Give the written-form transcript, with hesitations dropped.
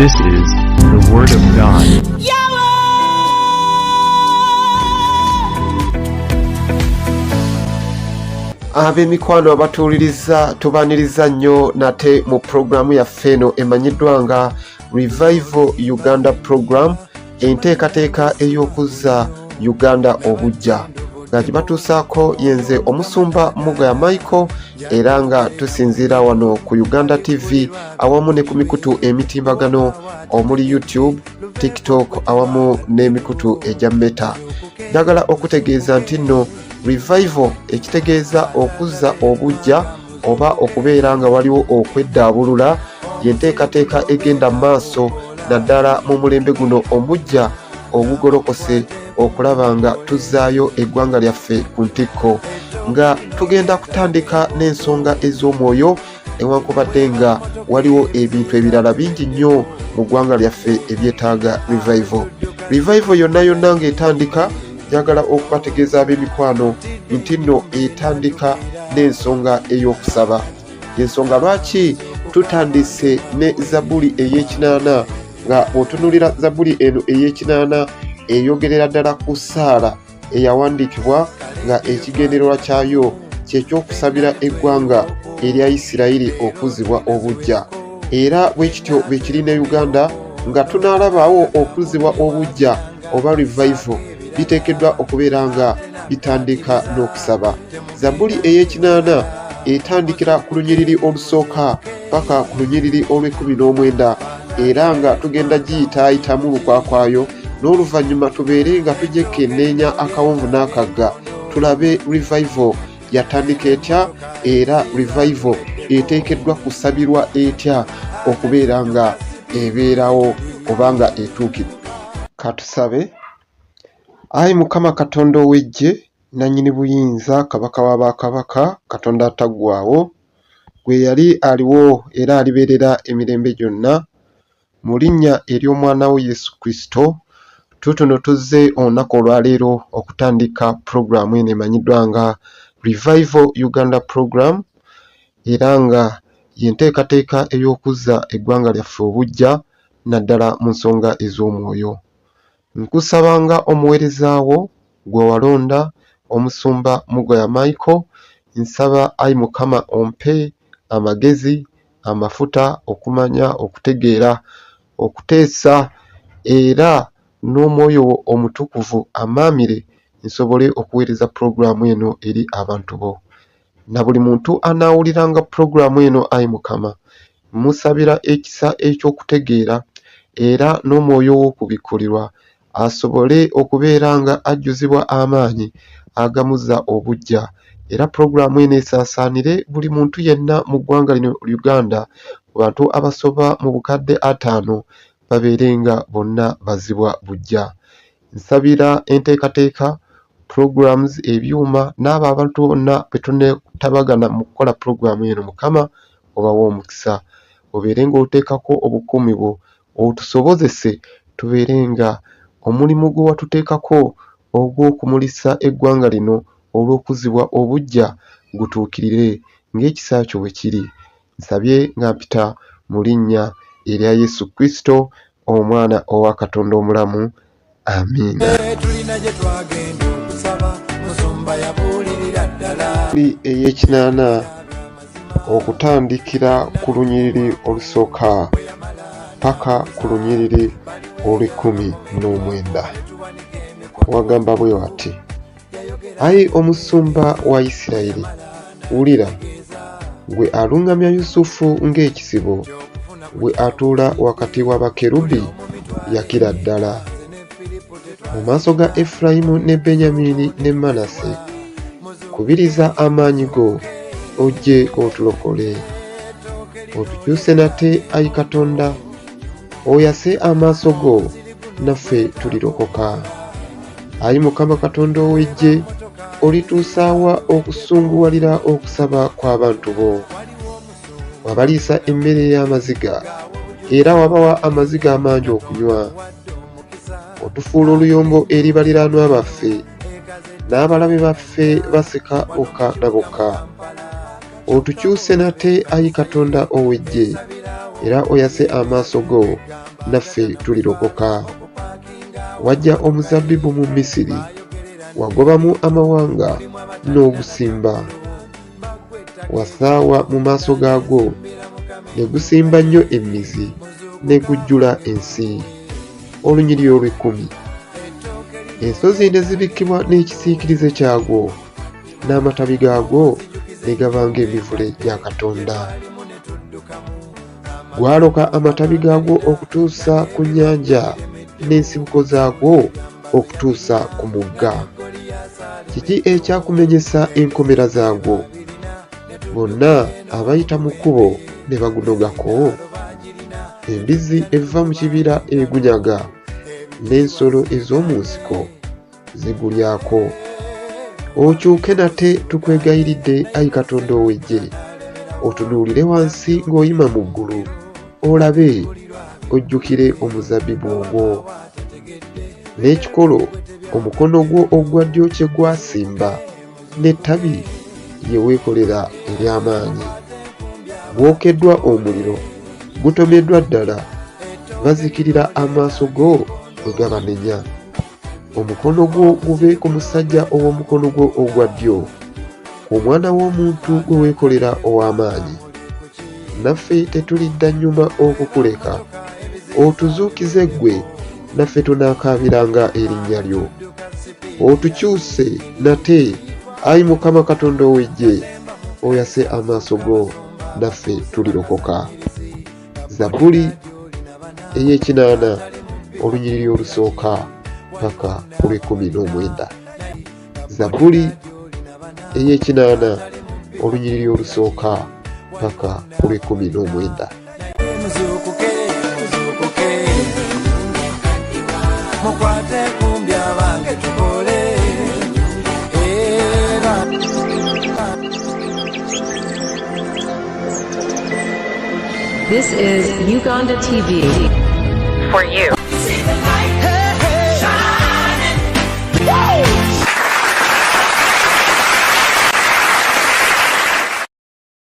This is the Word of God. Ab'emikwano abatuuliriza tubaaniriza nnyo nate mu pulogulaamu yaffe eno emanyiddwa nga Revival Uganda Program, enteekateeka ey'okuzza Uganda obujja, nga gibatuusaako yenze omusumba Mugaya Michael, era nga tusinziira wano ku Uganda TV awamu ne ku mikutu emitimbagano omuli YouTube, TikTok awamu n'emikutu egya Meta. Njagala okutegeeza nti nno Revival ekitegeeza okuzza obujja oba okubeera nga waliwo okweddaabulula, yenteekateeka egenda maaso naddala mu mulembe guno omujja ogugolokose okulaba nga tuzzaayo eggwanga lyaffe ku ntikko, nga tugenda kutandika n'ensonga ez'omwoyo newankubadde nga waliwo ebintu ebirala bingi nnyo mu ggwanga lyaffe ebyetaaga Revival yonna yonna ng'etandika. Njagala okubategeeza ab'emikwano nti nno etandika n'ensonga ey'okusaba. Ensonga lwaki tutandise ne Zabbuli ey'ekinaana, nga bw'otunuulira Zabbuli eno ey'ekinaana eyogerera ddala ku Saala eyawandiikibwa nga ekigendererwa kyayo ky'ekyokusabira eggwanga erya Isirayiri okuzzibwa obujja. Era bwe kityo bwe kiri ne Uganda, nga tunaalabaawo okuzzibwa obujja oba Revival biteekeddwa okubeera nga bitandika n'okusaba. Zabbuli ey'ekinaana etandikira ku lunyiriri olusooka paka ku lunyiriri olw'19, era nga tugenda giyitaayitamu lukwakwayo, n'oluvannyuma tubeere nga tujekenneenya akawonvu n'akagga, tulabe Revival yatandika etya, era Revival eteekeddwa kusabirwa etya okubeera nga ebeerawo oba nga etuukidde. Katusabe. Ayi Mukama Katonda ow'eggye, nannyini buyinza, kabaka w'abakabaka, Katonda ataggwaawo, gwe yali aliwo era alibeerera emirembe gyonna, mu linnya ery'omwana wo Yesu Kristo, tutuno tuzze olunaku olwaleero okutandika pulogulaamu eno emanyiddwa nga Revival Uganda Program, era nga yenteekateeka ey'okuzza eggwanga lyaffe obujja naddala mu nsonga ez'omwoyo. Nkusabanga omuweerezaawo gwe walonda, omusumba Mugaya Michael, nsaba ayi Mukama ompe amagezi, amafuta, okumanya, okutegeera, okuteesa era n'omwoyo omutukuvu amaamire nsobole okuweereza pulogulaamu eno eri abantu bo. Na buli muntu anaawuliranga pulogulaamu eno ayi Mukama, musabira ekisa eky'okutegeera era n'omwoyo w'okubikkulirwa, asobole okubeera nga ajjuzibwa amaanyi agamuzza obujja, era pulogulaamu eno esaasaanire buli muntu yenna mu ggwanga lino Uganda, bantu abasoba mu bukadde 5 babeere nga bonna bazibwa bujja. Nsabira enteekateeka, programs, ebyuma n'abo abantu bonna be tuneetabagana mu kukola pulogulaamu eno. Mukama obawe omukisa, obeere ng'oteekako obukuumi bwo, otusobozese tubeere nga omulimu gwe watuteekako ogw'okumulisa eggwanga lino olw'okuzzibwa obujja gutuukirire ng'ekisa kyo bwe kiri. Nsabye nga mpita mu linnya erya Yesu Kristo, omwana owa Katonda omulamu. Amiina. Ey'ekinaana okutandikira ku lunyiriri olusooka paka ku lunyiriri olw'19 wagamba bwe wati: ayi omusumba wa Isirayiri, wulira, gwe aluŋŋamya Yusufu ng'ekisibo, gwe atuula wakati w'abakerubi, yakira ddala. Mu maaso ga Efulayimu ne Benyamini ne Manase, kubiriza amaanyi go, ojje otulokole. Otukyuse nate ayi Katonda, oyase amaaso go, naffe tulirokoka. Ayi Mukama Katonda ow'eggye, olituusaawa okusunguwalira okusaba kw'abantu bo. Wabaliisa emmere y'amaziga, era wabawa amaziga amangi okunywa. Otufuula oluyombo eri baliraanwa baffe, n'abalabe baffe baseka bokka na bokka. Otukyuse nate ayi Katonda ow'eggye, era oyase amaaso go naffe tulirokoka. Wajja omuzabbibu mu Misiri, wagobamu amawanga n'ogusimba. Wasaawa mu maaso gaagwo ne gusimba nnyo emmizi ne gujjula ensi. Olunyiriri olw'ekkumi. Ensozi ne zibikkibwa n'ekisiikirize kyagwo, n'amatabi gaagwo ne gaba ng'emivule gya Katonda. Gwaloka amatabi gaagwo okutuusa ku nnyanja, n'ensibuko zaagwo okutuusa ku mugga. Kiki ekyakumenyesa enkomera zaagwo? Bonna abayita mu kkubo ne bagunogako. Embizzi eva mu kibira egunyaga, n'ensolo ez'omu nsiko zigulyako. Okyuke nate tukwegayiridde, Ayi Katonda ow'eggye, otunuulire wansi ng'oyima mu ggulu, olabe ojjukire omuzabbibu ogwo n'ekikolo omukono gwo ogwa ddyo kye gwasimba, n'ettabi lye weekolera ery'amaanyi. Gwokeddwa omuliro, gutomeddwa ddala, bazikirira amaaso go bwe gabanenya. Omukono gwo gube ku musajja ow'omukono gwo ogwa ddyo, omwana w'omuntu gwe weekolera ow'amaanyi. Naffe tetulidda nnyuma okukuleka, otuzuukize ggwe, naffe tunaakaabiranga erinnya lyo. Otukyuse nate, Ayi Mukama Katonda ow'eggye, oyase amaaso go, naffe tulirokoka. Zabbuli ey'ekinaana, olunyiriri olusooka paka ku lw'ekumi-n'omwenda. Zabbuli ey'ekinaana, olunyiriri olusooka paka ku lw'ekumi-n'omwenda. This is Uganda TV for you.